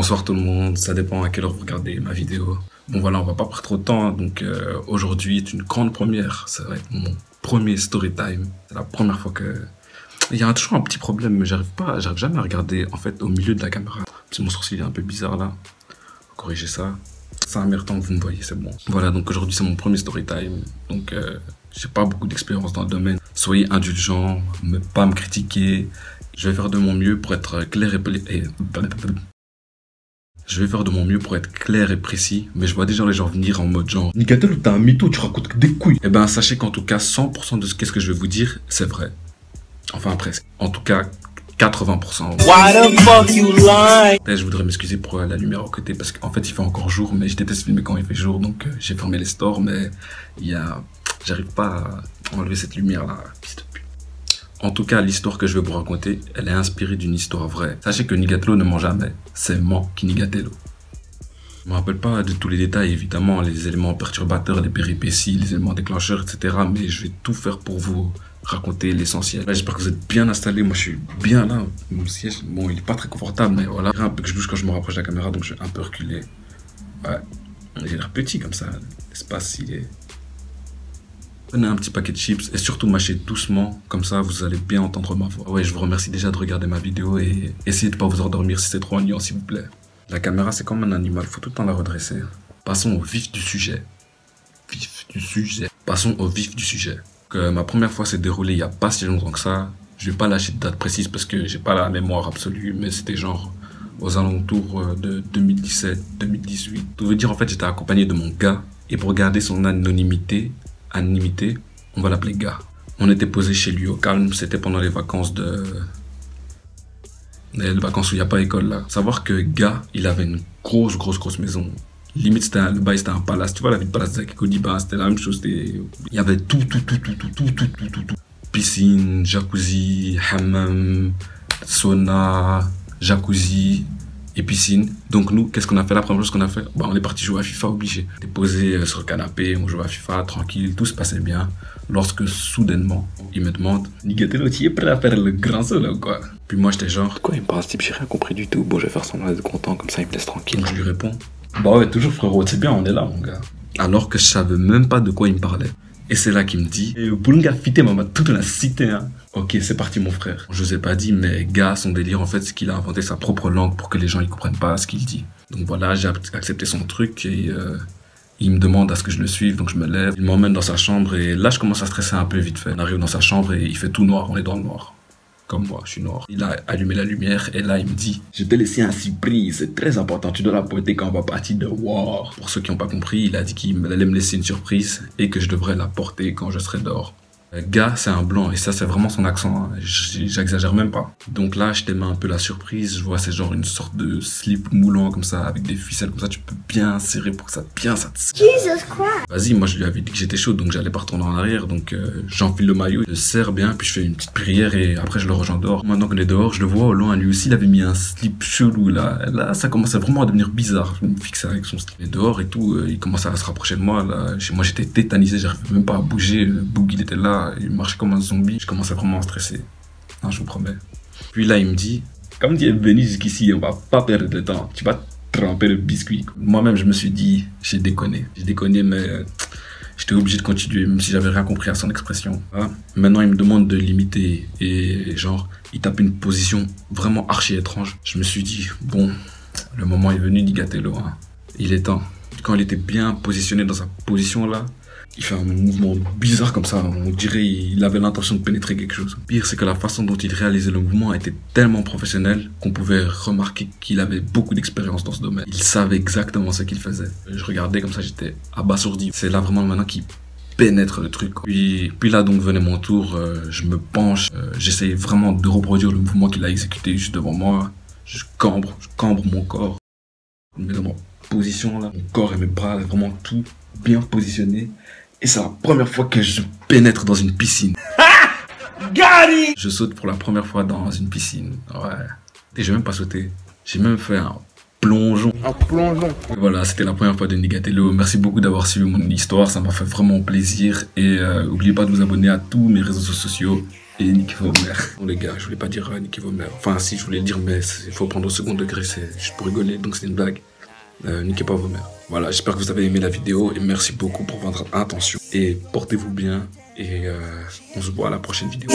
Bonsoir tout le monde, ça dépend à quelle heure vous regardez ma vidéo. Bon voilà, on va pas perdre trop de temps, donc aujourd'hui est une grande première, ça va être mon premier story time. C'est la première fois que... Il y a toujours un petit problème, mais j'arrive jamais à regarder en fait au milieu de la caméra. Mon sourcil est un peu bizarre là, faut corriger ça. C'est un meilleur temps que vous me voyez, c'est bon. Voilà, donc aujourd'hui c'est mon premier story time, donc j'ai pas beaucoup d'expérience dans le domaine. Soyez indulgents, pas me critiquer. Je vais faire de mon mieux pour être clair Je vais faire de mon mieux pour être clair et précis, mais je vois déjà les gens venir en mode genre Nickatel, t'as un mytho, tu racontes que des couilles. Eh ben, sachez qu'en tout cas, 100% de ce que je vais vous dire, c'est vrai. Enfin, presque. En tout cas, 80%. Why the fuck you lie? Je voudrais m'excuser pour la lumière à côté, parce qu'en fait, il fait encore jour, mais je déteste filmer quand il fait jour, donc j'ai fermé les stores, mais j'arrive pas à enlever cette lumière-là. En tout cas, l'histoire que je vais vous raconter, elle est inspirée d'une histoire vraie. Sachez que Nickatel ne ment jamais, c'est moi qui Nickatel. Je me rappelle pas de tous les détails, évidemment, les éléments perturbateurs, les péripéties, les éléments déclencheurs, etc. Mais je vais tout faire pour vous raconter l'essentiel. J'espère que vous êtes bien installés. Moi, je suis bien là. Mon siège, bon, il est pas très confortable, mais voilà. Un peu que je bouge quand je me rapproche de la caméra, donc je vais un peu reculer. Ouais, j'ai l'air petit comme ça. L'espace, il est... Prenez un petit paquet de chips et surtout mâchez doucement, comme ça vous allez bien entendre ma voix. Ouais, je vous remercie déjà de regarder ma vidéo et essayez de pas vous endormir si c'est trop ennuyant s'il vous plaît. La caméra c'est comme un animal, faut tout le temps la redresser. Passons au vif du sujet. Passons au vif du sujet. Ma première fois s'est déroulée il y a pas si longtemps que ça. Je vais pas lâcher de date précise parce que j'ai pas la mémoire absolue, mais c'était genre aux alentours de 2017-2018. Tout veut dire en fait j'étais accompagné de mon gars et pour garder son anonymité, on va l'appeler Gars. On était posé chez lui au calme, c'était pendant les vacances les vacances où il n'y a pas école là. Savoir que Gars, il avait une grosse maison. Limite, le bail c'était un palace. Tu vois la vie de palace de Kodiba, c'était la même chose. Il y avait tout. Piscine, jacuzzi, hammam, sauna, jacuzzi et piscine. Donc nous, qu'est-ce qu'on a fait? La première chose qu'on a fait, bah, on est parti jouer à FIFA obligé. On était posé sur le canapé, on jouait à FIFA tranquille, tout se passait bien. Lorsque soudainement, il me demande Nickatel, tu es prêt à faire le grand saut là ou quoi? Puis moi j'étais genre quoi, il me parle ce type, j'ai rien compris du tout. Bon, je vais faire semblant d'être content, comme ça il me laisse tranquille. Donc je lui réponds bah ouais, toujours frérot, c'est bien, on est là mon gars. Alors que je savais même pas de quoi il me parlait. Et c'est là qu'il me dit Boulunga fité maman, toute la cité hein. Ok, c'est parti mon frère. Je vous ai pas dit, mais Gars, son délire en fait, c'est qu'il a inventé sa propre langue pour que les gens ils comprennent pas ce qu'il dit. Donc voilà, j'ai accepté son truc et il me demande à ce que je le suive, donc je me lève. Il m'emmène dans sa chambre et là je commence à stresser un peu vite fait. On arrive dans sa chambre et il fait tout noir, on est dans le noir. Comme moi, je suis noir. Il a allumé la lumière et là il me dit je t'ai laissé un surprise, c'est très important, tu dois la porter quand on va partir de War. Pour ceux qui n'ont pas compris, il a dit qu'il allait me laisser une surprise et que je devrais la porter quand je serai dehors. Gars, c'est un blanc et ça c'est vraiment son accent, hein. J'exagère même pas. Donc là, je t'aimais un peu la surprise, je vois c'est genre une sorte de slip moulant comme ça, avec des ficelles comme ça, tu peux bien serrer pour que ça te... Jesus Christ. Vas-y, moi je lui avais dit que j'étais chaud, donc j'allais pas retourner en arrière, donc j'enfile le maillot, je serre bien, puis je fais une petite prière et après je le rejoins dehors. Maintenant qu'on est dehors, je le vois au loin, lui aussi il avait mis un slip chelou là. Là, ça commençait vraiment à devenir bizarre, je me fixais avec son slip. Et dehors et tout, il commençait à se rapprocher de moi, là. Chez moi j'étais tétanisé, j'arrivais même pas à bouger, Boog il était là. Il marchait comme un zombie, je commençais vraiment à stresser. Non, je vous promets. Puis là, il me dit, comme tu es venu jusqu'ici, on va pas perdre de temps. Tu vas tremper le biscuit. Moi-même, je me suis dit, j'ai déconné. J'ai déconné, mais j'étais obligé de continuer, même si j'avais rien compris à son expression. Voilà. Maintenant, il me demande de l'imiter. Et genre, il tape une position vraiment archi étrange. Je me suis dit, bon, le moment est venu, Nickatel, hein. Il est temps. Quand il était bien positionné dans sa position là, il fait un mouvement bizarre comme ça, on dirait il avait l'intention de pénétrer quelque chose. Le pire, c'est que la façon dont il réalisait le mouvement était tellement professionnelle qu'on pouvait remarquer qu'il avait beaucoup d'expérience dans ce domaine. Il savait exactement ce qu'il faisait. Je regardais comme ça, j'étais abasourdi. C'est là vraiment maintenant qu'il pénètre le truc. Puis là donc venait mon tour, je me penche, j'essaye vraiment de reproduire le mouvement qu'il a exécuté juste devant moi. Je cambre mon corps. Je me mets dans ma position là, mon corps et mes bras, vraiment tout bien positionné. Et c'est la première fois que je pénètre dans une piscine. Je saute pour la première fois dans une piscine. Ouais. Et j'ai même pas sauté. J'ai même fait un plongeon. Un plongeon. Et voilà, c'était la première fois de Nickatel. Merci beaucoup d'avoir suivi mon histoire. Ça m'a fait vraiment plaisir. Et n'oubliez pas de vous abonner à tous mes réseaux sociaux. et niquez vos mères. Bon les gars, je voulais pas dire niquez vos mères. Enfin si, je voulais le dire, mais il faut prendre au second degré, c'est juste pour rigoler, donc c'est une blague. Niquez pas vos mères. Voilà, j'espère que vous avez aimé la vidéo et merci beaucoup pour votre attention. Et portez-vous bien et on se voit à la prochaine vidéo.